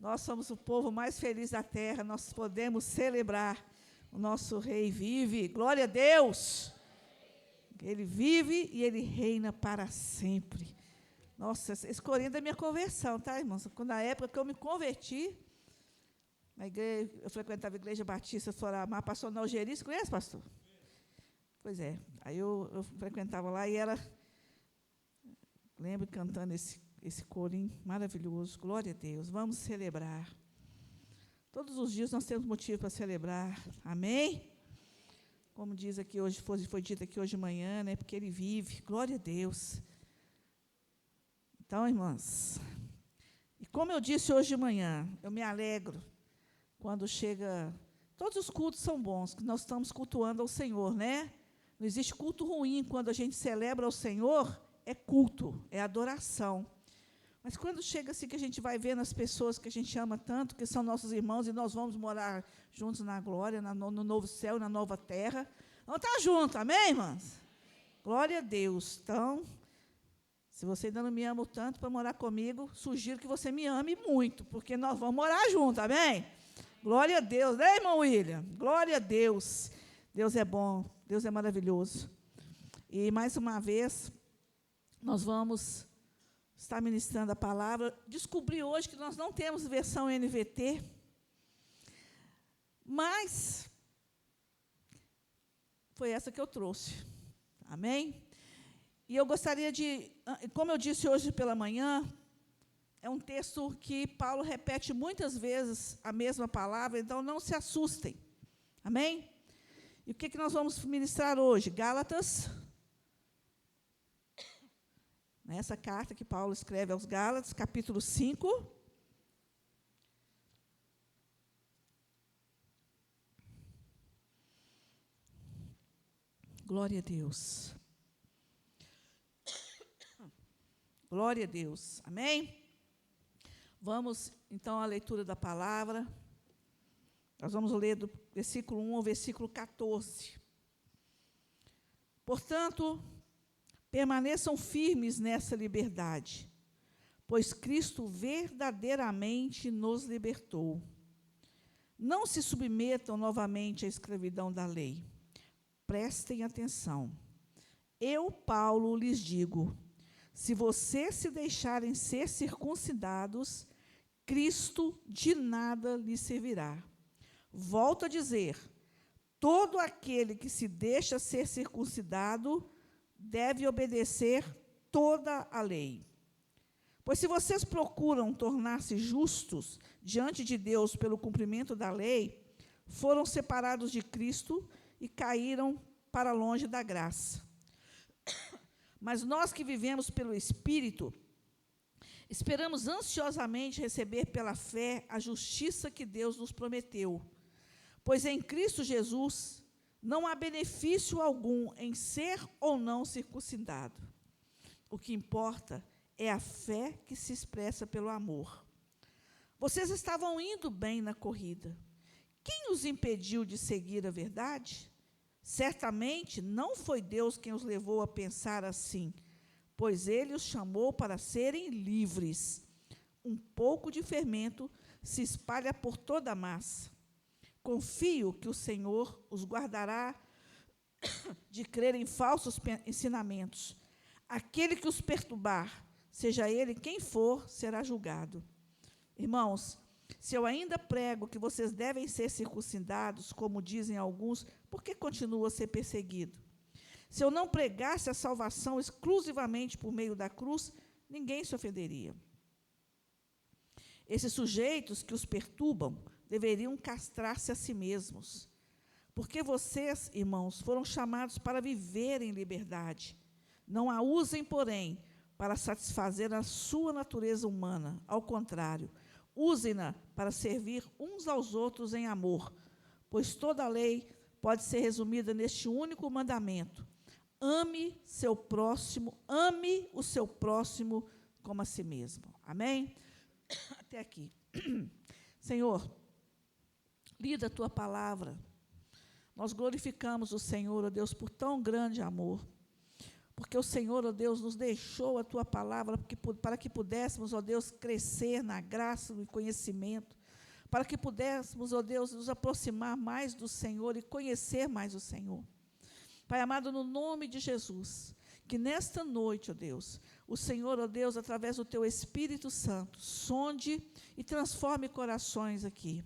Nós somos o povo mais feliz da terra, nós podemos celebrar. O nosso Rei vive, glória a Deus! Ele vive e Ele reina para sempre. Nossa, esse corinho é da minha conversão, tá, irmãos? Na época que eu me converti, na igreja, eu frequentava a Igreja Batista Soramar, pastor Nalgeri, você conhece, pastor? Pois é, aí eu frequentava lá e era, lembro cantando esse corinho maravilhoso, glória a Deus, vamos celebrar. Todos os dias nós temos motivo para celebrar, amém? Como diz aqui hoje, foi dito aqui hoje de manhã, né? Porque Ele vive, glória a Deus. Então, irmãs, e como eu disse hoje de manhã, eu me alegro quando chega. Todos os cultos são bons, que nós estamos cultuando ao Senhor, né? Não existe culto ruim. Quando a gente celebra ao Senhor, é culto, é adoração. Mas quando chega assim que a gente vai vendo as pessoas que a gente ama tanto, que são nossos irmãos, e nós vamos morar juntos na glória, no novo céu, na nova terra, vamos estar juntos, amém, irmãs? Glória a Deus. Então, se você ainda não me ama tanto para morar comigo, sugiro que você me ame muito, porque nós vamos morar juntos, amém? Glória a Deus, né, irmão William? Glória a Deus. Deus é bom, Deus é maravilhoso. E, mais uma vez, nós vamos estar ministrando a palavra. Descobri hoje que nós não temos versão NVT, mas foi essa que eu trouxe. Amém? E eu gostaria de, como eu disse hoje pela manhã, é um texto que Paulo repete muitas vezes a mesma palavra, então não se assustem. Amém? E o que nós vamos ministrar hoje? Gálatas. Essa carta que Paulo escreve aos Gálatas, capítulo 5. Glória a Deus. Glória a Deus. Amém? Vamos, então, à leitura da palavra. Nós vamos ler do versículo 1 ao versículo 14. Portanto, permaneçam firmes nessa liberdade, pois Cristo verdadeiramente nos libertou. Não se submetam novamente à escravidão da lei. Prestem atenção. Eu, Paulo, lhes digo, se vocês se deixarem ser circuncidados, Cristo de nada lhes servirá. Volto a dizer, todo aquele que se deixa ser circuncidado deve obedecer toda a lei. Pois se vocês procuram tornar-se justos diante de Deus pelo cumprimento da lei, foram separados de Cristo e caíram para longe da graça. Mas nós que vivemos pelo Espírito, esperamos ansiosamente receber pela fé a justiça que Deus nos prometeu. Pois em Cristo Jesus não há benefício algum em ser ou não circuncidado. O que importa é a fé que se expressa pelo amor. Vocês estavam indo bem na corrida. Quem os impediu de seguir a verdade? Certamente não foi Deus quem os levou a pensar assim, pois Ele os chamou para serem livres. Um pouco de fermento se espalha por toda a massa. Confio que o Senhor os guardará de crer em falsos ensinamentos. Aquele que os perturbar, seja ele quem for, será julgado. Irmãos, se eu ainda prego que vocês devem ser circuncidados, como dizem alguns, por que continuo a ser perseguido? Se eu não pregasse a salvação exclusivamente por meio da cruz, ninguém se ofenderia. Esses sujeitos que os perturbam deveriam castrar-se a si mesmos. Porque vocês, irmãos, foram chamados para viver em liberdade. Não a usem, porém, para satisfazer a sua natureza humana. Ao contrário, usem-na para servir uns aos outros em amor, pois toda a lei pode ser resumida neste único mandamento: ame o seu próximo como a si mesmo. Amém? Até aqui. Senhor, lida a tua palavra. Nós glorificamos o Senhor, ó Deus, por tão grande amor, porque o Senhor, ó Deus, nos deixou a Tua palavra para que pudéssemos, ó Deus, crescer na graça e conhecimento, para que pudéssemos, ó Deus, nos aproximar mais do Senhor e conhecer mais o Senhor. Pai amado, no nome de Jesus, que nesta noite, ó Deus, o Senhor, ó Deus, através do Teu Espírito Santo, sonde e transforme corações aqui.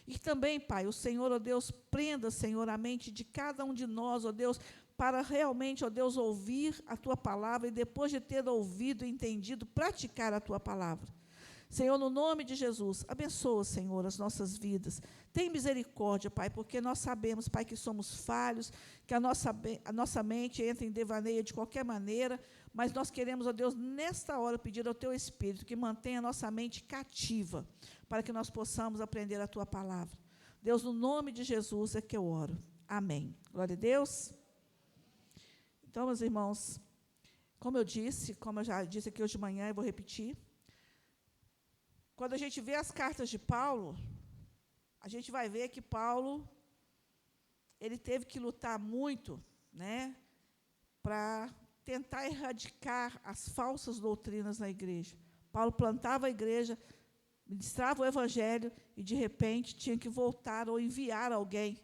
E também, Pai, o Senhor, ó Deus, prenda, Senhor, a mente de cada um de nós, ó Deus, para realmente, ó Deus, ouvir a Tua palavra e depois de ter ouvido e entendido, praticar a Tua palavra. Senhor, no nome de Jesus, abençoa, Senhor, as nossas vidas. Tem misericórdia, Pai, porque nós sabemos, Pai, que somos falhos, que a nossa mente entra em devaneio de qualquer maneira, mas nós queremos, ó Deus, nesta hora, pedir ao Teu Espírito que mantenha a nossa mente cativa, para que nós possamos aprender a Tua palavra. Deus, no nome de Jesus é que eu oro. Amém. Glória a Deus. Então, meus irmãos, como eu já disse aqui hoje de manhã, eu vou repetir, quando a gente vê as cartas de Paulo, a gente vai ver que Paulo, ele teve que lutar muito, né, para tentar erradicar as falsas doutrinas na igreja. Paulo plantava a igreja, ministrava o evangelho e, de repente, tinha que voltar ou enviar alguém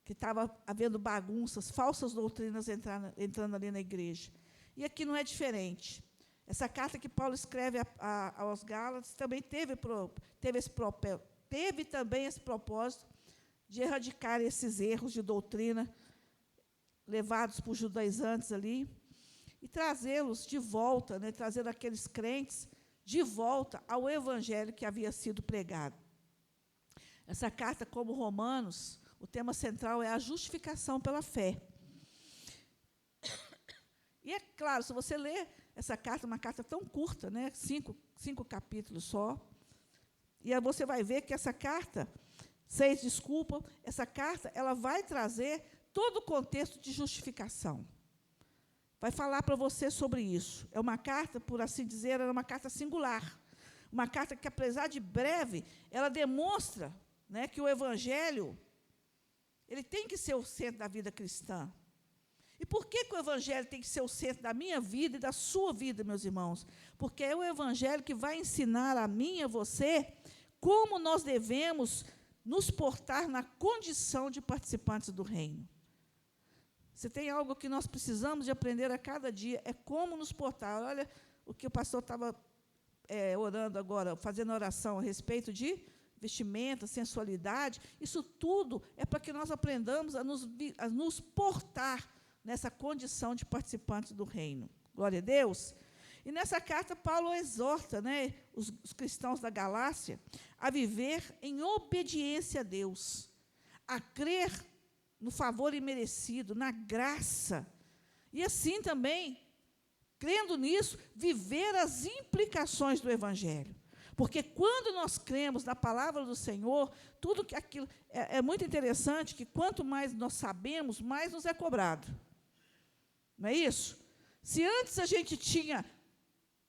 que estava havendo bagunças, falsas doutrinas entrando ali na igreja. E aqui não é diferente. Essa carta que Paulo escreve aos Gálatas também teve também esse propósito de erradicar esses erros de doutrina levados por judaizantes ali e trazê-los de volta, né, trazer aqueles crentes de volta ao evangelho que havia sido pregado. Essa carta, como Romanos, o tema central é a justificação pela fé. E é claro, se você ler essa carta, uma carta tão curta, né, cinco capítulos só, e aí você vai ver que essa carta, essa carta, ela vai trazer todo o contexto de justificação. Vai falar para você sobre isso. É uma carta, por assim dizer, é uma carta singular. Uma carta que, apesar de breve, ela demonstra, né, que o Evangelho ele tem que ser o centro da vida cristã. E por que o Evangelho tem que ser o centro da minha vida e da sua vida, meus irmãos? Porque é o Evangelho que vai ensinar a mim e a você como nós devemos nos portar na condição de participantes do reino. Se tem algo que nós precisamos de aprender a cada dia, é como nos portar. Olha o que o pastor estava orando agora, fazendo oração a respeito de vestimenta, sensualidade. Isso tudo é para que nós aprendamos a nos portar nessa condição de participantes do reino. Glória a Deus. E nessa carta, Paulo exorta, né, os cristãos da Galácia a viver em obediência a Deus, a crer no favor imerecido, na graça. E assim também, crendo nisso, viver as implicações do Evangelho. Porque quando nós cremos na palavra do Senhor, tudo que aquilo é muito interessante que quanto mais nós sabemos, mais nos é cobrado. Não é isso? Se antes a gente tinha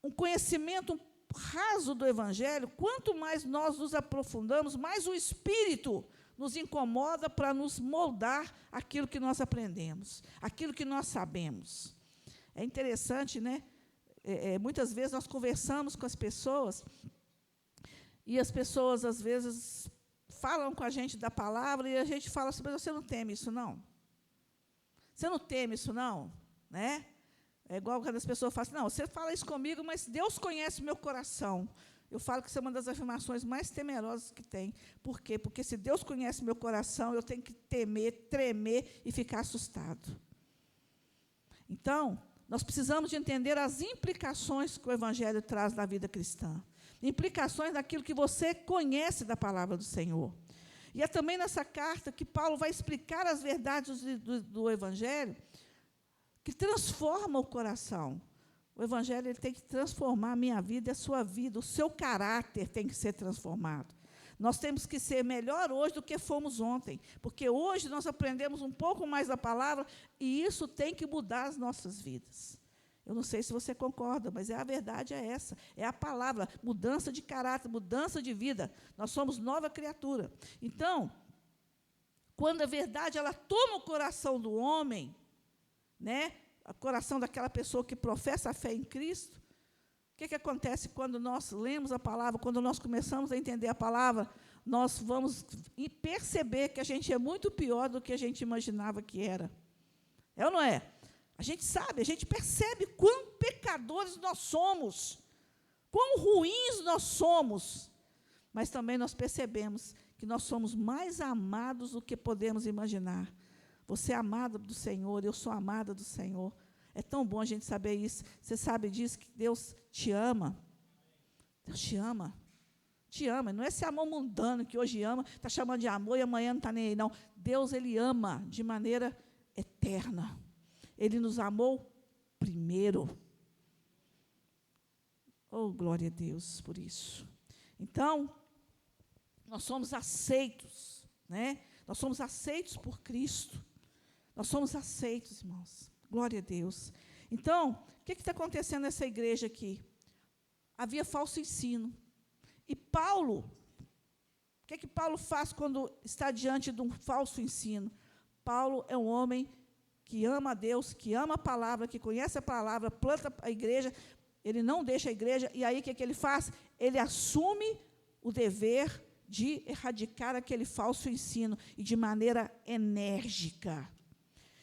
um conhecimento raso do Evangelho, quanto mais nós nos aprofundamos, mais o Espírito nos incomoda para nos moldar aquilo que nós aprendemos, aquilo que nós sabemos. É interessante, né? Muitas vezes nós conversamos com as pessoas e as pessoas, às vezes, falam com a gente da palavra e a gente fala assim, mas você não teme isso, não? Você não teme isso, não? Né? É igual quando as pessoas falam assim, não, você fala isso comigo, mas Deus conhece o meu coração. Eu falo que isso é uma das afirmações mais temerosas que tem. Por quê? Porque se Deus conhece meu coração, eu tenho que temer, tremer e ficar assustado. Então, nós precisamos de entender as implicações que o Evangelho traz na vida cristã. Implicações daquilo que você conhece da palavra do Senhor. E é também nessa carta que Paulo vai explicar as verdades do Evangelho que transforma o coração. O Evangelho ele tem que transformar a minha vida e a sua vida, o seu caráter tem que ser transformado. Nós temos que ser melhor hoje do que fomos ontem, porque hoje nós aprendemos um pouco mais da palavra e isso tem que mudar as nossas vidas. Eu não sei se você concorda, mas a verdade é essa, é a palavra, mudança de caráter, mudança de vida. Nós somos nova criatura. Então, quando a verdade ela toma o coração do homem, né, o coração daquela pessoa que professa a fé em Cristo, o que acontece quando nós lemos a palavra, quando nós começamos a entender a palavra, nós vamos perceber que a gente é muito pior do que a gente imaginava que era. É ou não é? A gente sabe, a gente percebe quão pecadores nós somos, quão ruins nós somos, mas também nós percebemos que nós somos mais amados do que podemos imaginar. Você é amado do Senhor, eu sou amada do Senhor. É tão bom a gente saber isso. Você sabe disso, que Deus te ama. Deus te ama. Te ama. Não é esse amor mundano que hoje ama, está chamando de amor e amanhã não está nem aí, não. Deus, Ele ama de maneira eterna. Ele nos amou primeiro. Oh, glória a Deus por isso. Então, nós somos aceitos, né? Nós somos aceitos por Cristo. Nós somos aceitos, irmãos. Glória a Deus. Então, o que está acontecendo nessa igreja aqui? Havia falso ensino. E Paulo, o que Paulo faz quando está diante de um falso ensino? Paulo é um homem que ama a Deus, que ama a palavra, que conhece a palavra, planta a igreja, ele não deixa a igreja, e aí o que ele faz? Ele assume o dever de erradicar aquele falso ensino, e de maneira enérgica.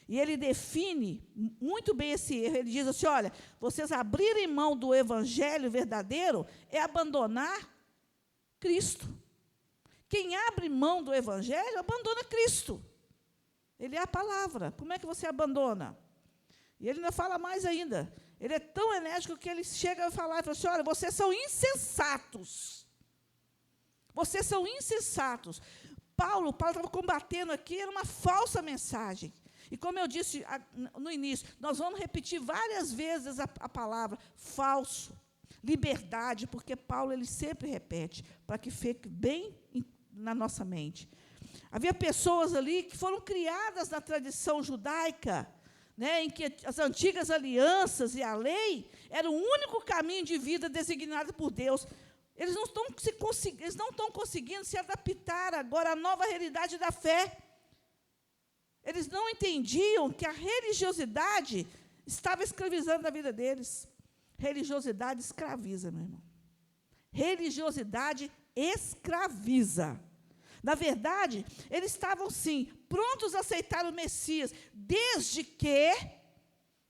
E ele define muito bem esse erro. Ele diz assim, olha, vocês abrirem mão do evangelho verdadeiro é abandonar Cristo. Quem abre mão do evangelho, abandona Cristo. Ele é a palavra. Como é que você abandona? E ele ainda fala mais ainda. Ele é tão enérgico que ele chega a falar, fala assim, olha, vocês são insensatos. Vocês são insensatos. Paulo estava combatendo aqui, era uma falsa mensagem. E como eu disse no início, nós vamos repetir várias vezes a palavra falso, liberdade, porque Paulo ele sempre repete, para que fique bem na nossa mente. Havia pessoas ali que foram criadas na tradição judaica, né, em que as antigas alianças e a lei era o único caminho de vida designado por Deus. Eles não estão conseguindo se adaptar agora à nova realidade da fé. Eles não entendiam que a religiosidade estava escravizando a vida deles. Religiosidade escraviza, meu irmão. Religiosidade escraviza. Na verdade, eles estavam, sim, prontos a aceitar o Messias, desde que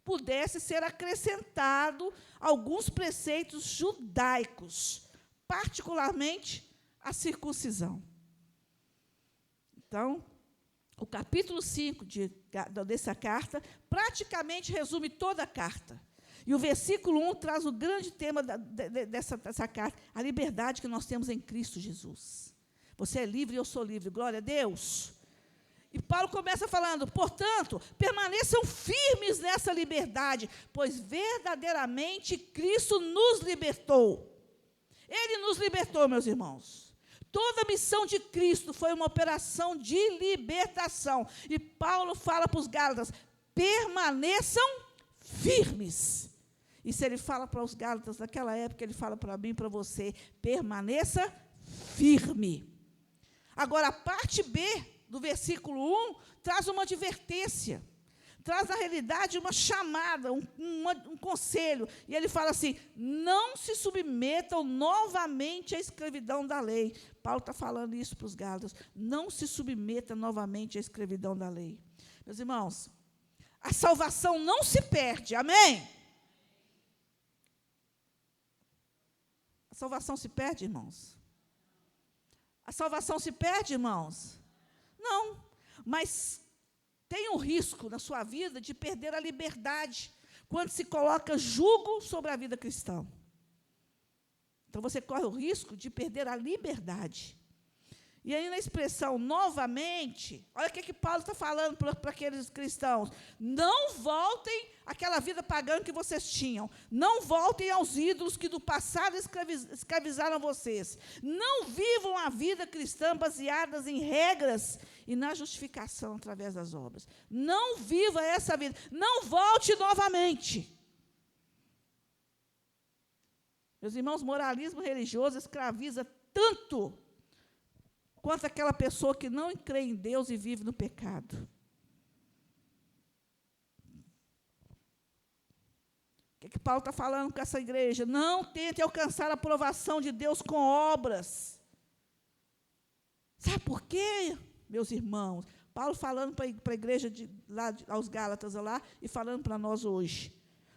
pudesse ser acrescentado alguns preceitos judaicos, particularmente a circuncisão. Então, o capítulo 5 dessa carta praticamente resume toda a carta. E o versículo 1 traz o grande tema dessa carta, a liberdade que nós temos em Cristo Jesus. Você é livre e eu sou livre, glória a Deus. E Paulo começa falando, portanto, permaneçam firmes nessa liberdade, pois verdadeiramente Cristo nos libertou. Ele nos libertou, meus irmãos. Toda a missão de Cristo foi uma operação de libertação. E Paulo fala para os Gálatas, permaneçam firmes. E se ele fala para os Gálatas naquela época, ele fala para mim e para você, permaneça firme. Agora, a parte B do versículo 1 traz uma advertência, traz, na realidade, uma chamada, um conselho. E ele fala assim, não se submetam novamente à escravidão da lei. Paulo está falando isso para os Gálatas, não se submeta novamente à escravidão da lei. Meus irmãos, a salvação não se perde, amém? A salvação se perde, irmãos? A salvação se perde, irmãos? Não, mas tem um risco na sua vida de perder a liberdade quando se coloca jugo sobre a vida cristã. Então, você corre o risco de perder a liberdade. E aí, na expressão novamente, olha o que Paulo está falando para aqueles cristãos. Não voltem àquela vida pagã que vocês tinham. Não voltem aos ídolos que do passado escravizaram vocês. Não vivam a vida cristã baseadas em regras e na justificação através das obras. Não viva essa vida. Não volte novamente. Meus irmãos, moralismo religioso escraviza tanto quanto aquela pessoa que não crê em Deus e vive no pecado. que Paulo está falando com essa igreja? Não tente alcançar a aprovação de Deus com obras. Sabe por quê, meus irmãos? Paulo falando para a igreja lá aos Gálatas lá e falando para nós hoje.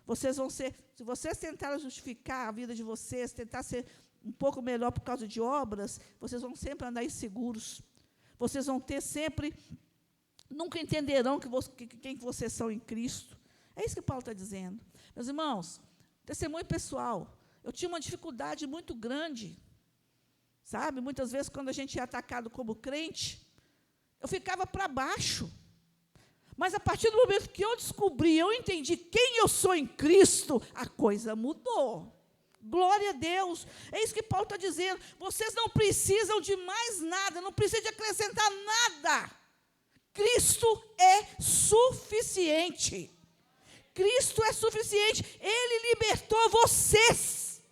Vocês vão ser, se vocês tentarem justificar a vida de vocês, tentar ser um pouco melhor por causa de obras, vocês vão sempre andar inseguros. Vocês vão ter sempre, nunca entenderão quem vocês são em Cristo. É isso que Paulo está dizendo. Meus irmãos, testemunho pessoal, eu tinha uma dificuldade muito grande, sabe? Muitas vezes, quando a gente é atacado como crente, eu ficava para baixo. Mas, a partir do momento que eu descobri, eu entendi quem eu sou em Cristo, a coisa mudou. Glória a Deus. É isso que Paulo está dizendo. Vocês não precisam de mais nada, não precisam de acrescentar nada. Cristo é suficiente. Cristo é suficiente. Ele libertou vocês.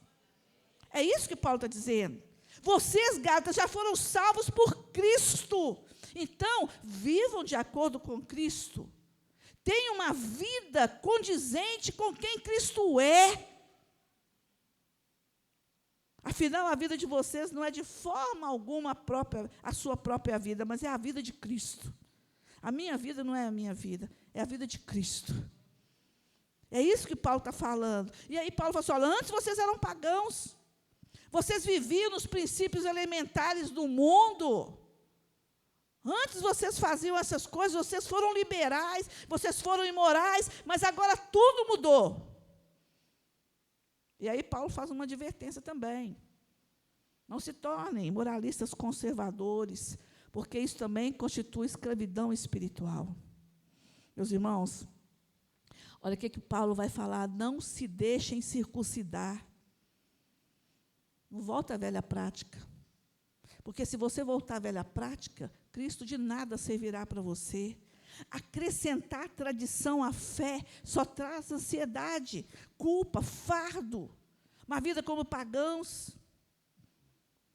É isso que Paulo está dizendo. Vocês, Gálatas, já foram salvos por Cristo. Então, vivam de acordo com Cristo. Tenham uma vida condizente com quem Cristo é. Afinal, a vida de vocês não é de forma alguma a sua própria vida, mas é a vida de Cristo. A minha vida não é a minha vida, é a vida de Cristo. É isso que Paulo está falando. E aí Paulo fala assim, olha, antes vocês eram pagãos. Vocês viviam nos princípios elementares do mundo. Antes vocês faziam essas coisas, vocês foram liberais, vocês foram imorais, mas agora tudo mudou. E aí Paulo faz uma advertência também. Não se tornem moralistas conservadores, porque isso também constitui escravidão espiritual. Meus irmãos, olha o que Paulo vai falar, não se deixem circuncidar. Não volta à velha prática. Porque se você voltar à velha prática, Cristo de nada servirá para você. Acrescentar tradição à fé só traz ansiedade, culpa, fardo, uma vida como pagãos.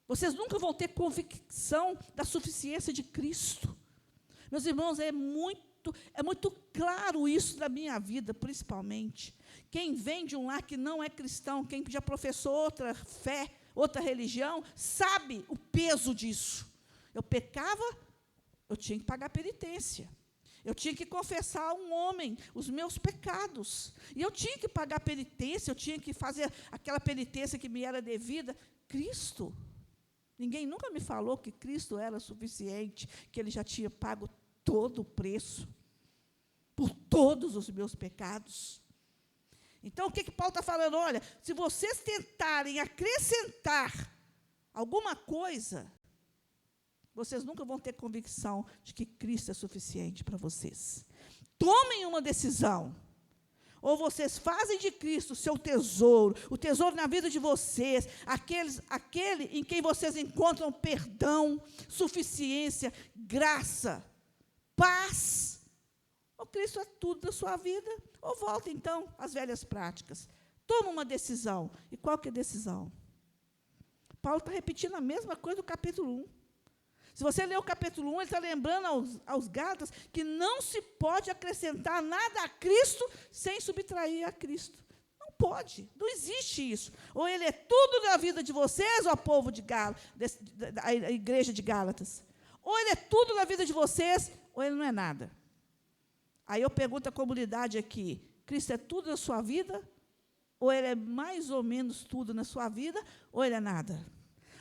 Vocês nunca vão ter convicção da suficiência de Cristo. Meus irmãos, é muito claro isso na minha vida, principalmente. Quem vem de um lar que não é cristão, quem já professou outra fé, outra religião, sabe o peso disso. Eu pecava, eu tinha que pagar penitência. Eu tinha que confessar a um homem os meus pecados. E eu tinha que pagar penitência, eu tinha que fazer aquela penitência que me era devida. Cristo. Ninguém nunca me falou que Cristo era suficiente, que Ele já tinha pago todo o preço por todos os meus pecados. Então, o que Paulo está falando? Olha, se vocês tentarem acrescentar alguma coisa, vocês nunca vão ter convicção de que Cristo é suficiente para vocês. Tomem uma decisão. Ou vocês fazem de Cristo o seu tesouro, o tesouro na vida de vocês, aquele em quem vocês encontram perdão, suficiência, graça, paz. Ou Cristo é tudo da sua vida, ou volta, então, às velhas práticas. Toma uma decisão. E qual que é a decisão? Paulo está repetindo a mesma coisa do capítulo 1. Se você ler o capítulo 1, ele está lembrando aos Gálatas que não se pode acrescentar nada a Cristo sem subtrair a Cristo. Não pode, não existe isso. Ou ele é tudo na vida de vocês, ó povo de Gálatas, a igreja de Gálatas. Ou ele é tudo na vida de vocês, ou ele não é nada. Aí eu pergunto à comunidade aqui, Cristo é tudo na sua vida? Ou ele é mais ou menos tudo na sua vida, ou ele é nada?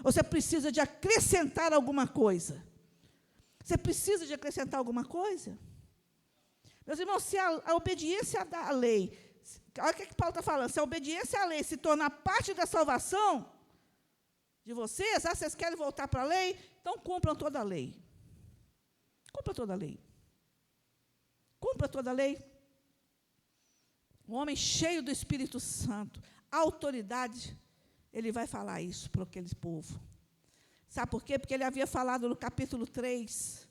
Você precisa de acrescentar alguma coisa. Você precisa de acrescentar alguma coisa? Meus irmãos, se a obediência à lei, olha o que Paulo está falando, se a obediência à lei se tornar parte da salvação de vocês, vocês querem voltar para a lei? Então cumpram toda a lei. Cumpra toda a lei. Cumpra toda a lei. Um homem cheio do Espírito Santo, autoridade, ele vai falar isso para aquele povo. Sabe por quê? Porque ele havia falado no capítulo 3,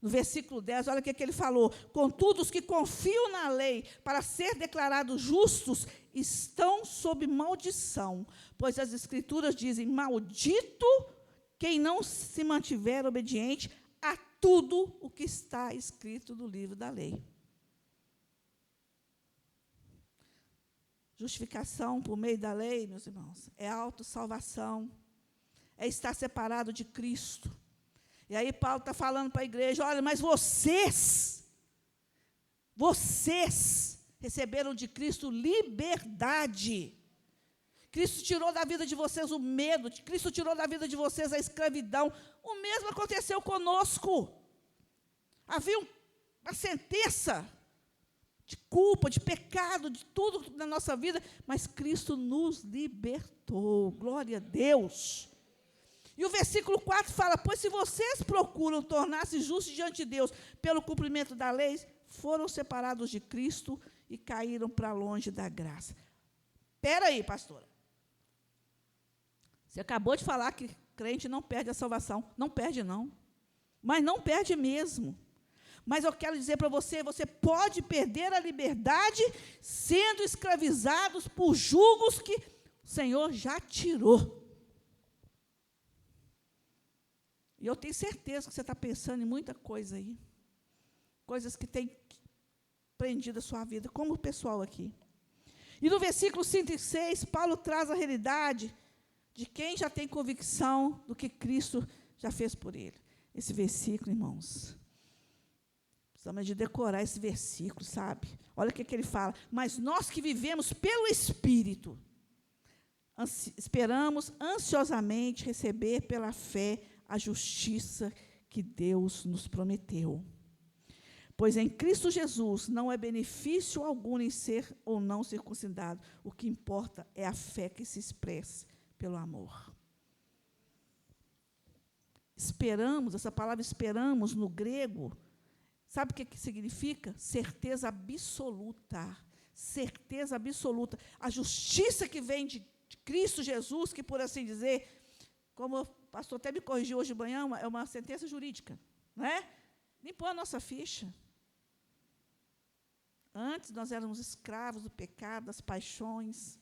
no versículo 10, olha o que ele falou. Contudo, os que confiam na lei para ser declarados justos estão sob maldição, pois as Escrituras dizem, maldito quem não se mantiver obediente a tudo o que está escrito no livro da lei. Justificação por meio da lei, meus irmãos, é autossalvação, é estar separado de Cristo. E aí Paulo está falando para a igreja, olha, mas vocês receberam de Cristo liberdade. Cristo tirou da vida de vocês o medo, Cristo tirou da vida de vocês a escravidão. O mesmo aconteceu conosco. Havia uma sentença de culpa, de pecado, de tudo na nossa vida, mas Cristo nos libertou. Glória a Deus. E o versículo 4 fala, pois se vocês procuram tornar-se justos diante de Deus pelo cumprimento da lei, foram separados de Cristo e caíram para longe da graça. Espera aí, pastora. Você acabou de falar que crente não perde a salvação. Não perde, não. Mas não perde mesmo. Mas eu quero dizer para você, você pode perder a liberdade sendo escravizados por julgos que o Senhor já tirou. E eu tenho certeza que você está pensando em muita coisa aí. Coisas que têm prendido a sua vida, como o pessoal aqui. E no versículo 5 e 6, Paulo traz a realidade de quem já tem convicção do que Cristo já fez por ele. Esse versículo, irmãos, precisamos de decorar esse versículo, sabe? Olha o que ele fala. Mas nós que vivemos pelo Espírito, esperamos ansiosamente receber pela fé a justiça que Deus nos prometeu. Pois em Cristo Jesus não é benefício algum em ser ou não circuncidado. O que importa é a fé que se expressa pelo amor. Esperamos, essa palavra esperamos no grego, sabe o que significa? Certeza absoluta. Certeza absoluta. A justiça que vem de Cristo Jesus, que por assim dizer, como o pastor até me corrigiu hoje de manhã, é uma sentença jurídica, não é? Limpou a nossa ficha. Antes nós éramos escravos do pecado, das paixões.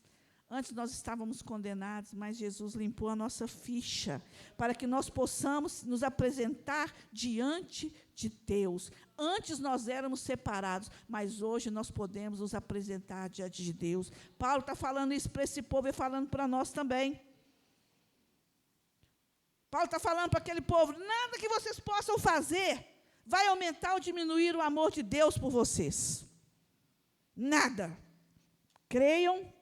Antes nós estávamos condenados, mas Jesus limpou a nossa ficha, para que nós possamos nos apresentar diante de Deus. Antes nós éramos separados, mas hoje nós podemos nos apresentar diante de Deus. Paulo está falando isso para esse povo e falando para nós também. Paulo está falando para aquele povo, nada que vocês possam fazer vai aumentar ou diminuir o amor de Deus por vocês. Nada. Creiam,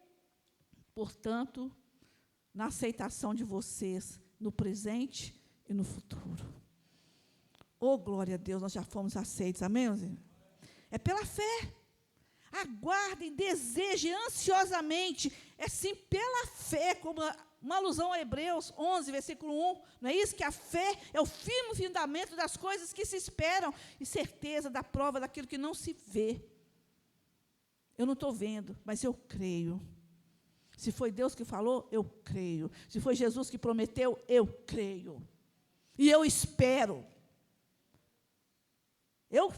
portanto, na aceitação de vocês no presente e no futuro. Oh, glória a Deus, nós já fomos aceitos, amém, irmãos? É pela fé. Aguardem, desejem ansiosamente, é sim pela fé, como uma alusão a Hebreus 11, versículo 1, não é isso? Que a fé é o firme fundamento das coisas que se esperam e certeza da prova daquilo que não se vê. Eu não estou vendo, mas eu creio. Se foi Deus que falou, eu creio. Se foi Jesus que prometeu, eu creio. E eu espero.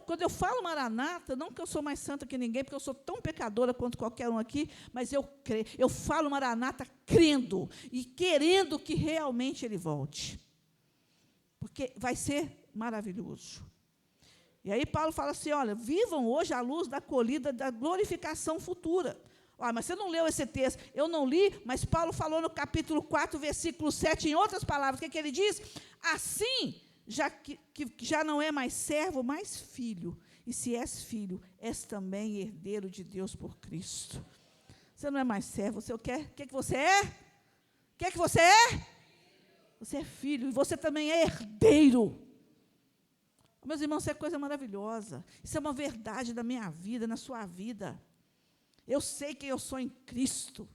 Quando eu falo Maranata, não que eu sou mais santa que ninguém, porque eu sou tão pecadora quanto qualquer um aqui, mas eu creio. Eu falo Maranata crendo e querendo que realmente Ele volte. Porque vai ser maravilhoso. E aí Paulo fala assim, olha, vivam hoje à luz da colhida da glorificação futura. Olha, mas você não leu esse texto. Eu não li, mas Paulo falou no capítulo 4, versículo 7, em outras palavras, o que ele diz? Assim, que já não é mais servo, mas filho. E se és filho, és também herdeiro de Deus por Cristo. Você não é mais servo, você quer? O que você é? O que você é? Você é filho, e você também é herdeiro. Meus irmãos, isso é coisa maravilhosa. Isso é uma verdade da minha vida, na sua vida. Eu sei quem eu sou em Cristo.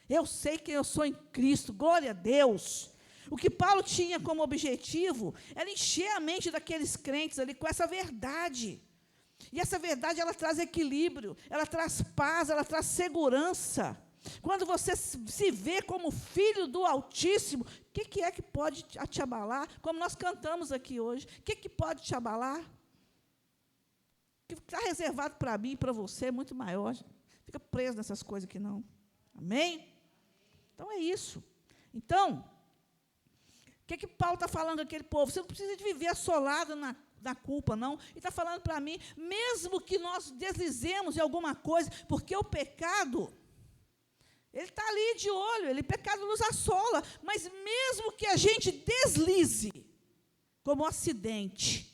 Eu sei quem eu sou em Cristo. Glória a Deus. O que Paulo tinha como objetivo era encher a mente daqueles crentes ali com essa verdade. E essa verdade, ela traz equilíbrio, ela traz paz, ela traz segurança. Quando você se vê como filho do Altíssimo, o que é que pode te abalar? Como nós cantamos aqui hoje, o que pode te abalar? O que está reservado para mim e para você é muito maior. Fica preso nessas coisas aqui, não. Amém? Então, é isso. Então, o que Paulo está falando com aquele povo? Você não precisa de viver assolado na culpa, não. Ele está falando para mim, mesmo que nós deslizemos em alguma coisa, porque o pecado, Ele está ali de olho, ele pecado nos assola, mas mesmo que a gente deslize, como um acidente,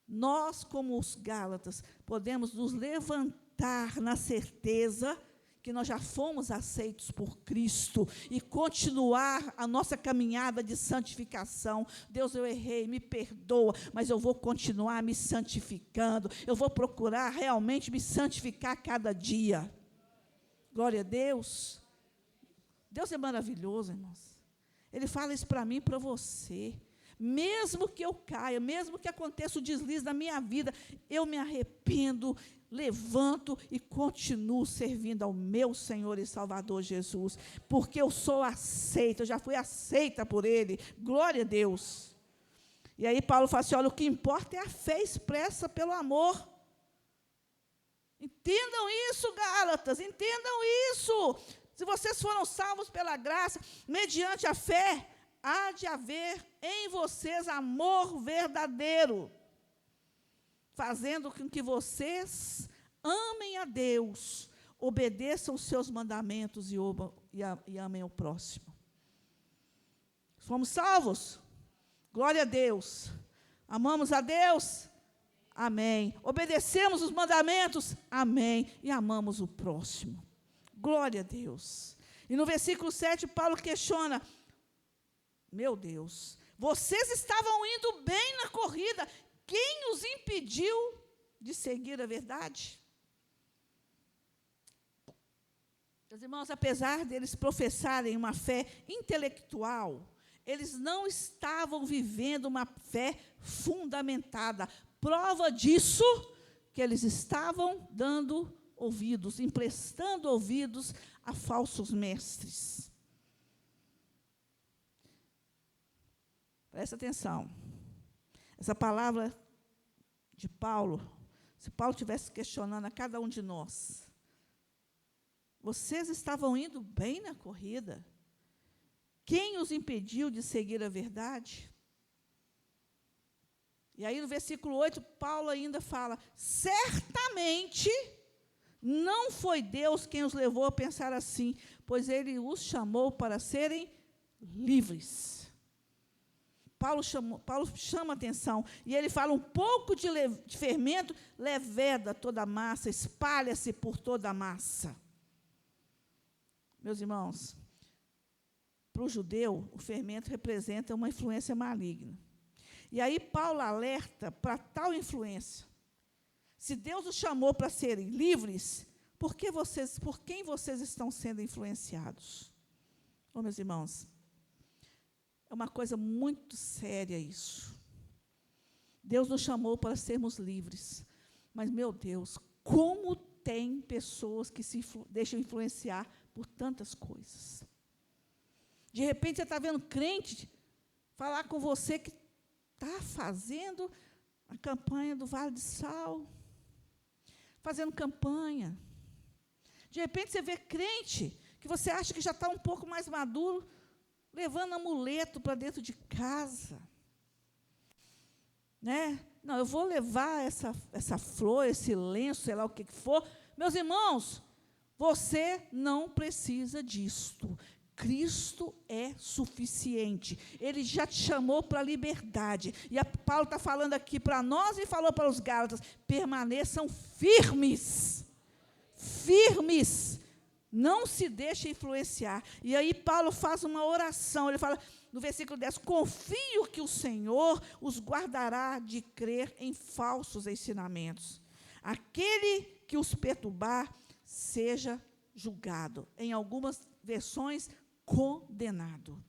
nós, como os Gálatas, podemos nos levantar na certeza que nós já fomos aceitos por Cristo e continuar a nossa caminhada de santificação. Deus, eu errei, me perdoa, mas eu vou continuar me santificando, eu vou procurar realmente me santificar a cada dia. Glória a Deus. Deus é maravilhoso, irmãos. Ele fala isso para mim e para você. Mesmo que eu caia, mesmo que aconteça o deslize na minha vida, eu me arrependo, levanto e continuo servindo ao meu Senhor e Salvador Jesus, porque eu sou aceita, eu já fui aceita por Ele. Glória a Deus. E aí Paulo fala assim, olha, o que importa é a fé expressa pelo amor. Entendam isso, Gálatas, entendam isso. Se vocês foram salvos pela graça, mediante a fé, há de haver em vocês amor verdadeiro, fazendo com que vocês amem a Deus, obedeçam os seus mandamentos e amem o próximo. Fomos salvos? Glória a Deus. Amamos a Deus? Amém. Obedecemos os mandamentos? Amém. E amamos o próximo. Glória a Deus. E no versículo 7, Paulo questiona, meu Deus, vocês estavam indo bem na corrida, quem os impediu de seguir a verdade? Meus irmãos, apesar deles professarem uma fé intelectual, eles não estavam vivendo uma fé fundamentada. Prova disso, que eles estavam dando ouvidos, emprestando ouvidos a falsos mestres. Presta atenção. Essa palavra de Paulo, se Paulo estivesse questionando a cada um de nós, vocês estavam indo bem na corrida? Quem os impediu de seguir a verdade? E aí no versículo 8, Paulo ainda fala, certamente não foi Deus quem os levou a pensar assim, pois Ele os chamou para serem livres. Paulo chama atenção, e ele fala, um pouco de fermento leveda toda a massa, espalha-se por toda a massa. Meus irmãos, para o judeu, o fermento representa uma influência maligna. E aí Paulo alerta para tal influência. Se Deus os chamou para serem livres, por quem vocês estão sendo influenciados? Oh, meus irmãos, é uma coisa muito séria isso. Deus nos chamou para sermos livres. Mas, meu Deus, como tem pessoas que se deixam influenciar por tantas coisas. De repente, você está vendo crente falar com você que está fazendo a campanha do Vale de Sal, fazendo campanha. De repente, você vê crente que você acha que já está um pouco mais maduro, levando amuleto para dentro de casa. Né? Não, eu vou levar essa flor, esse lenço, sei lá o que for. Meus irmãos, você não precisa disto. Cristo é suficiente. Ele já te chamou para a liberdade. E Paulo está falando aqui para nós e falou para os Gálatas, permaneçam firmes. Firmes. Não se deixe influenciar. E aí Paulo faz uma oração, ele fala no versículo 10, confio que o Senhor os guardará de crer em falsos ensinamentos. Aquele que os perturbar, seja julgado. Em algumas versões, condenado.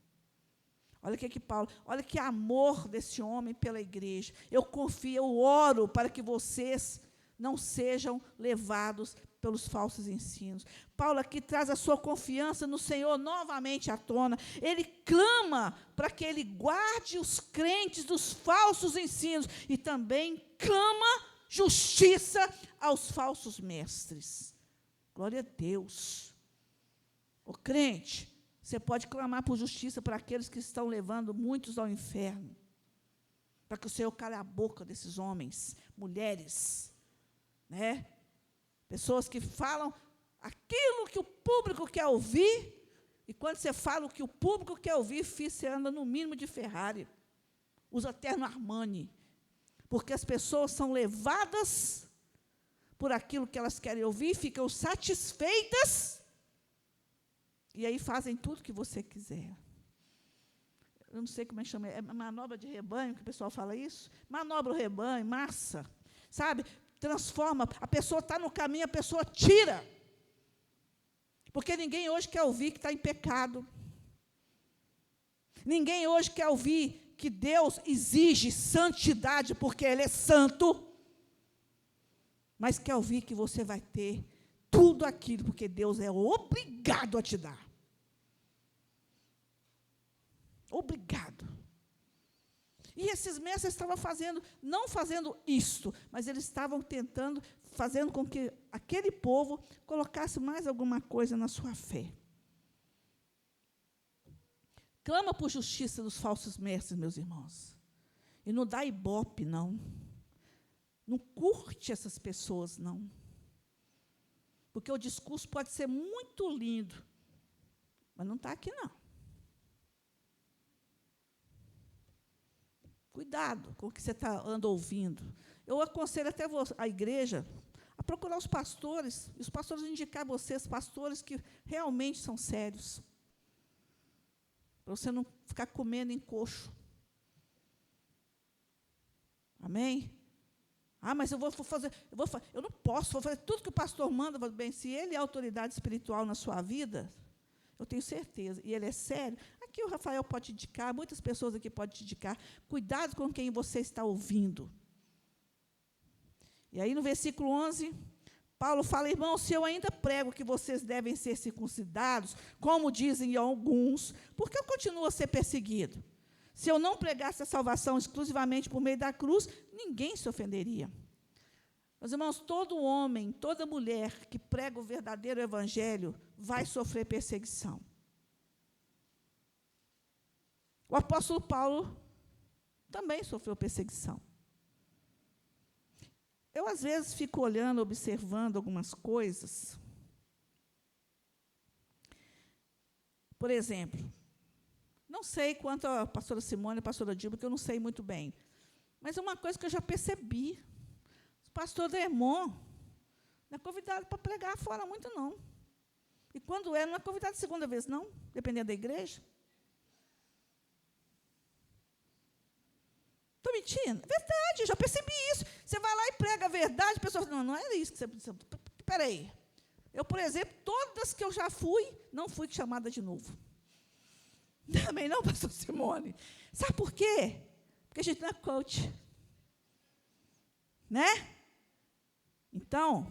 Olha o que Paulo, olha que amor desse homem pela igreja. Eu confio, eu oro para que vocês não sejam levados pelos falsos ensinos. Paulo aqui traz a sua confiança no Senhor novamente à tona. Ele clama para que Ele guarde os crentes dos falsos ensinos e também clama justiça aos falsos mestres. Glória a Deus. Ô crente, você pode clamar por justiça para aqueles que estão levando muitos ao inferno. Para que o Senhor cale a boca desses homens, mulheres, né? Pessoas que falam aquilo que o público quer ouvir. E quando você fala o que o público quer ouvir, filho, você anda no mínimo de Ferrari, usa terno Armani, porque as pessoas são levadas por aquilo que elas querem ouvir, ficam satisfeitas, e aí fazem tudo que você quiser. Eu não sei como é que chama, é manobra de rebanho, que o pessoal fala isso? Manobra o rebanho, massa, sabe? Transforma, a pessoa está no caminho, a pessoa tira. Porque ninguém hoje quer ouvir que está em pecado. Ninguém hoje quer ouvir que Deus exige santidade, porque Ele é santo. Mas quer ouvir que você vai ter tudo aquilo, porque Deus é obrigado a te dar. Obrigado. E esses mestres estavam não fazendo isto, mas eles estavam fazendo com que aquele povo colocasse mais alguma coisa na sua fé. Clama por justiça dos falsos mestres, meus irmãos. E não dá ibope, não. Não curte essas pessoas, não. Porque o discurso pode ser muito lindo, mas não está aqui, não. Cuidado com o que você anda ouvindo. Eu aconselho até a igreja a procurar os pastores, e os pastores indicar a vocês pastores que realmente são sérios, para você não ficar comendo em coxo. Amém? Mas eu não posso, vou fazer tudo que o pastor manda. Bem, se ele é autoridade espiritual na sua vida, eu tenho certeza, e ele é sério. Aqui o Rafael pode te indicar, muitas pessoas aqui podem te indicar. Cuidado com quem você está ouvindo. E aí, no versículo 11, Paulo fala: irmãos, se eu ainda prego que vocês devem ser circuncidados, como dizem alguns, por que eu continuo a ser perseguido? Se eu não pregasse a salvação exclusivamente por meio da cruz, ninguém se ofenderia. Meus irmãos, todo homem, toda mulher que prega o verdadeiro evangelho vai sofrer perseguição. O apóstolo Paulo também sofreu perseguição. Eu, às vezes, fico olhando, observando algumas coisas. Por exemplo, não sei quanto a pastora Simone e a pastora Dilma, que eu não sei muito bem, mas é uma coisa que eu já percebi. O pastor Dermon não é convidado para pregar fora muito, não. E quando não é convidado segunda vez, não, dependendo da igreja. Estou mentindo? É verdade, eu já percebi isso. Você vai lá e prega a verdade, a pessoa fala: não era isso que você precisa. Espera aí. Eu, por exemplo, todas que eu já fui, não fui chamada de novo. Também não, pastor Simone. Sabe por quê? Porque a gente não é coach. Né? Então,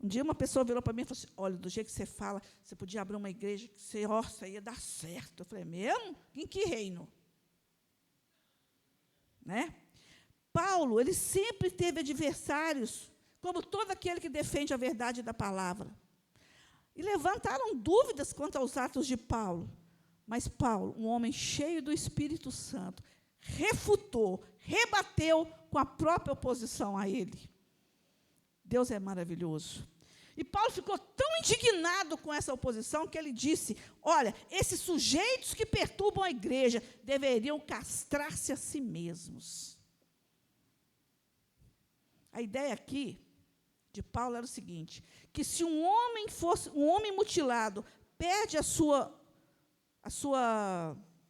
um dia uma pessoa virou para mim e falou assim: olha, do jeito que você fala, você podia abrir uma igreja que você, nossa, ia dar certo. Eu falei: mesmo? Em que reino? Né? Paulo, ele sempre teve adversários, como todo aquele que defende a verdade da palavra. E levantaram dúvidas quanto aos atos de Paulo. Mas Paulo, um homem cheio do Espírito Santo, refutou, rebateu com a própria oposição a ele. Deus é maravilhoso. E Paulo ficou tão indignado com essa oposição que ele disse: olha, esses sujeitos que perturbam a igreja deveriam castrar-se a si mesmos. A ideia aqui de Paulo era o seguinte: que se um homem mutilado perde o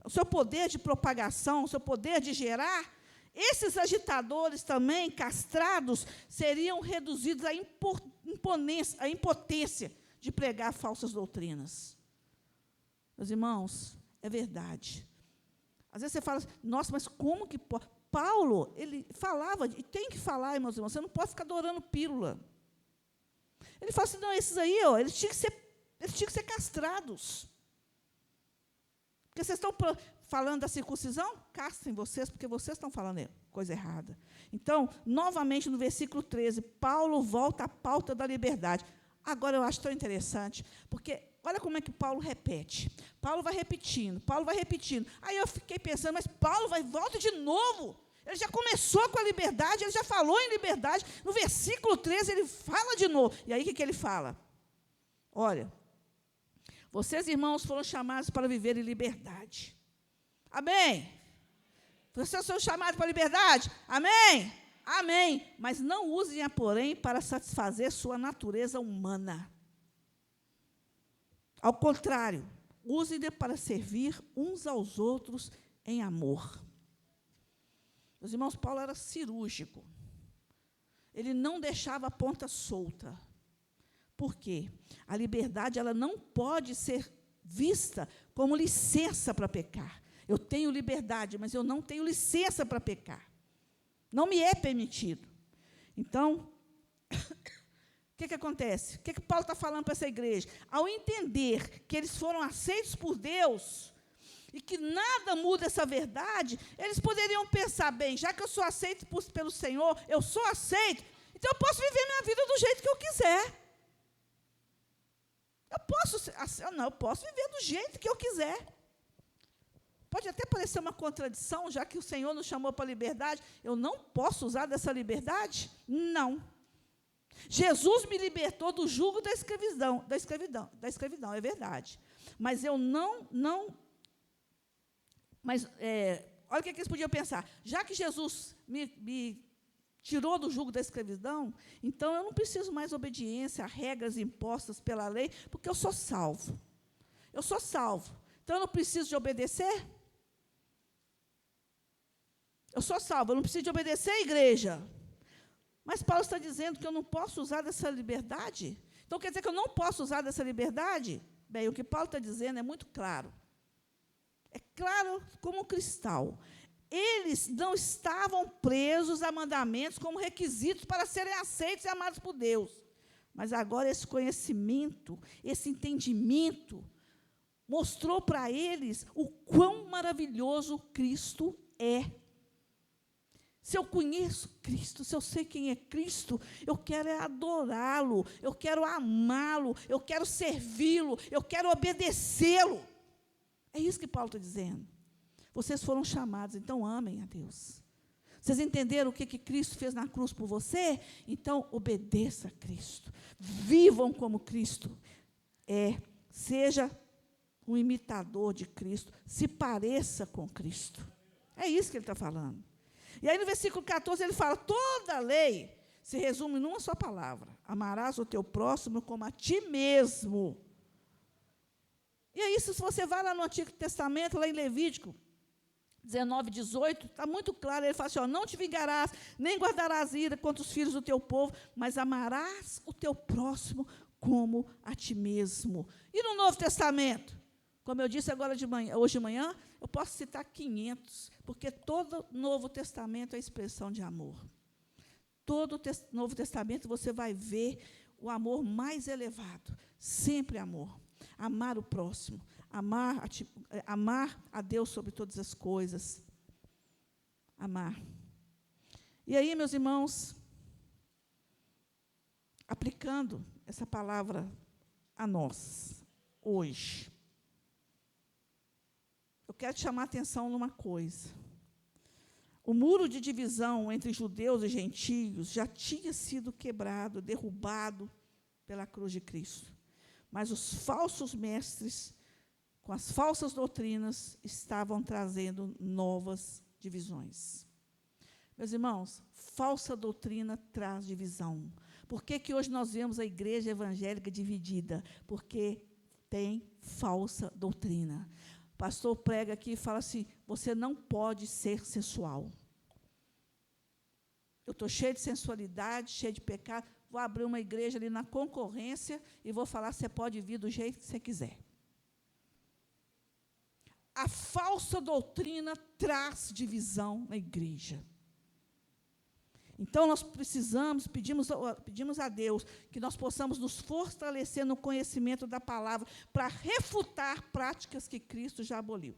seu poder de propagação, o seu poder de gerar, esses agitadores também, castrados, seriam reduzidos à impotência de pregar falsas doutrinas. Meus irmãos, é verdade. Às vezes você fala assim: nossa, mas como que pode? Paulo, ele falava, e tem que falar, meus irmãos, você não pode ficar adorando pílula. Ele fala assim: não, esses aí, eles tinham que ser castrados. Porque vocês estão falando da circuncisão? Castrem vocês, porque vocês estão falando coisa errada. Então, novamente, no versículo 13, Paulo volta à pauta da liberdade. Agora, eu acho tão interessante, porque olha como é que Paulo repete. Paulo vai repetindo. Aí eu fiquei pensando: mas Paulo volta de novo. Ele já começou com a liberdade, ele já falou em liberdade. No versículo 13, ele fala de novo. E aí, o que ele fala? Olha, vocês, irmãos, foram chamados para viver em liberdade. Amém? Vocês são chamados para a liberdade? Amém? Amém. Mas não usem-a, porém, para satisfazer sua natureza humana. Ao contrário, usem-na para servir uns aos outros em amor. Meus irmãos, Paulo era cirúrgico. Ele não deixava a ponta solta. Por quê? A liberdade, ela não pode ser vista como licença para pecar. Eu tenho liberdade, mas eu não tenho licença para pecar. Não me é permitido. Então, o que acontece? O que Paulo está falando para essa igreja? Ao entender que eles foram aceitos por Deus, e que nada muda essa verdade, eles poderiam pensar, bem, já que eu sou aceito pelo Senhor, eu sou aceito, então eu posso viver minha vida do jeito que eu quiser. Eu posso viver do jeito que eu quiser. Pode até parecer uma contradição, já que o Senhor nos chamou para a liberdade, eu não posso usar dessa liberdade? Não. Jesus me libertou do jugo da escravidão, é verdade. Mas eu olha o que eles podiam pensar. Já que Jesus me tirou do jugo da escravidão, então eu não preciso mais obediência a regras impostas pela lei, porque eu sou salvo. Eu sou salvo. Então eu não preciso de obedecer? Eu sou salvo, eu não preciso de obedecer à igreja. Mas Paulo está dizendo que eu não posso usar dessa liberdade? Então quer dizer que eu não posso usar dessa liberdade? Bem, o que Paulo está dizendo é muito claro. É claro como cristal. Eles não estavam presos a mandamentos como requisitos para serem aceitos e amados por Deus. Mas agora esse conhecimento, esse entendimento, mostrou para eles o quão maravilhoso Cristo é. Se eu conheço Cristo, se eu sei quem é Cristo, eu quero adorá-lo, eu quero amá-lo, eu quero servi-lo, eu quero obedecê-lo. É isso que Paulo está dizendo. Vocês foram chamados, então amem a Deus. Vocês entenderam o que Cristo fez na cruz por você? Então obedeça a Cristo. Vivam como Cristo é. Seja um imitador de Cristo. Se pareça com Cristo. É isso que ele está falando. E aí no versículo 14 ele fala, toda a lei se resume numa só palavra. Amarás o teu próximo como a ti mesmo. E aí, se você vai lá no Antigo Testamento, lá em Levítico 19, 18, está muito claro, ele fala assim, não te vingarás, nem guardarás ira contra os filhos do teu povo, mas amarás o teu próximo como a ti mesmo. E no Novo Testamento? Como eu disse agora hoje de manhã, eu posso citar 500, porque todo Novo Testamento é expressão de amor. Todo Novo Testamento você vai ver o amor mais elevado, sempre amor. Amar o próximo, amar a Deus sobre todas as coisas. Amar. E aí, meus irmãos, aplicando essa palavra a nós, hoje, eu quero te chamar a atenção numa coisa. O muro de divisão entre judeus e gentios já tinha sido quebrado, derrubado pela cruz de Cristo. Mas os falsos mestres, com as falsas doutrinas, estavam trazendo novas divisões. Meus irmãos, falsa doutrina traz divisão. Por que hoje nós vemos a igreja evangélica dividida? Porque tem falsa doutrina. O pastor prega aqui e fala assim, você não pode ser sensual. Eu estou cheio de sensualidade, cheio de pecado, vou abrir uma igreja ali na concorrência e vou falar, você pode vir do jeito que você quiser. A falsa doutrina traz divisão na igreja. Então, nós pedimos a Deus que nós possamos nos fortalecer no conhecimento da palavra para refutar práticas que Cristo já aboliu.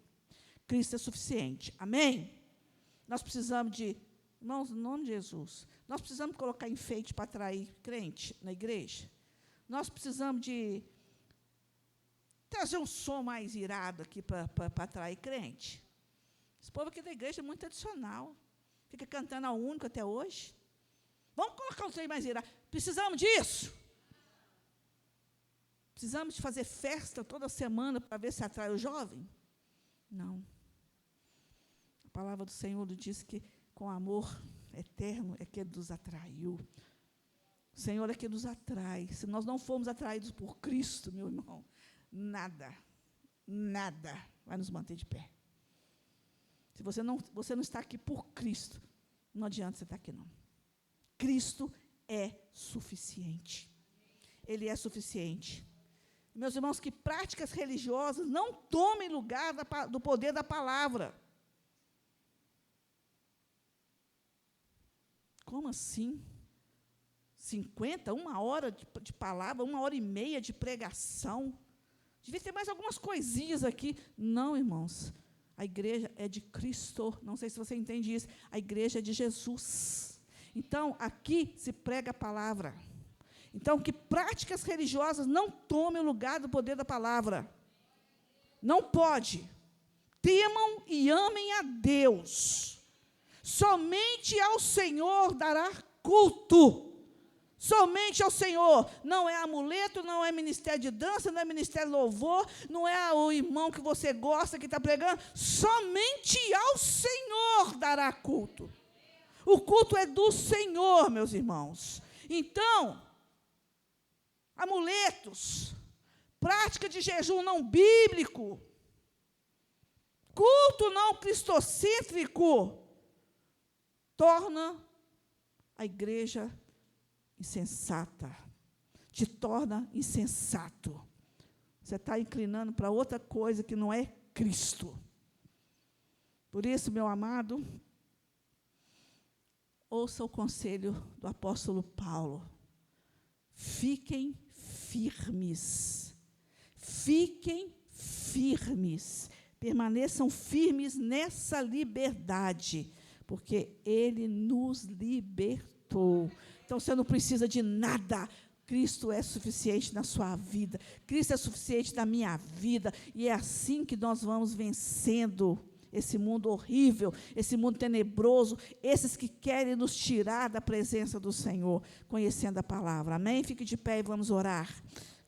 Cristo é suficiente. Amém? Nós precisamos de, irmãos, no nome de Jesus, nós precisamos colocar enfeite para atrair crente na igreja. Nós precisamos de trazer um som mais irado aqui para atrair crente. Esse povo aqui da igreja é muito tradicional. Fica cantando ao único até hoje. Vamos colocar um trem mais irado. Precisamos disso. Precisamos de fazer festa toda semana para ver se atrai o jovem? Não. A palavra do Senhor diz que com amor eterno é que Ele nos atraiu. O Senhor é que nos atrai. Se nós não formos atraídos por Cristo, meu irmão, nada vai nos manter de pé. Se você não está aqui por Cristo, não adianta você estar aqui, não. Cristo é suficiente. Ele é suficiente. Meus irmãos, que práticas religiosas não tomem lugar do poder da palavra. Como assim? 1 hora de palavra, 1h30 de pregação. Devia ter mais algumas coisinhas aqui. Não, irmãos. A igreja é de Cristo. Não sei se você entende isso. A igreja é de Jesus. Então, aqui se prega a palavra. Então, que práticas religiosas não tomem o lugar do poder da palavra. Não pode. Temam e amem a Deus. Somente ao Senhor dará culto. Somente ao Senhor. Não é amuleto, não é ministério de dança, não é ministério de louvor, não é o irmão que você gosta que está pregando. Somente ao Senhor dará culto. O culto é do Senhor, meus irmãos. Então, amuletos, prática de jejum não bíblico, culto não cristocêntrico, torna a igreja insensata, te torna insensato. Você está inclinando para outra coisa que não é Cristo. Por isso, meu amado, ouça o conselho do apóstolo Paulo. Fiquem firmes. Fiquem firmes. Permaneçam firmes nessa liberdade, porque Ele nos libertou. Então, você não precisa de nada. Cristo é suficiente na sua vida. Cristo é suficiente na minha vida. E é assim que nós vamos vencendo esse mundo horrível, esse mundo tenebroso, esses que querem nos tirar da presença do Senhor, conhecendo a palavra. Amém? Fique de pé e vamos orar.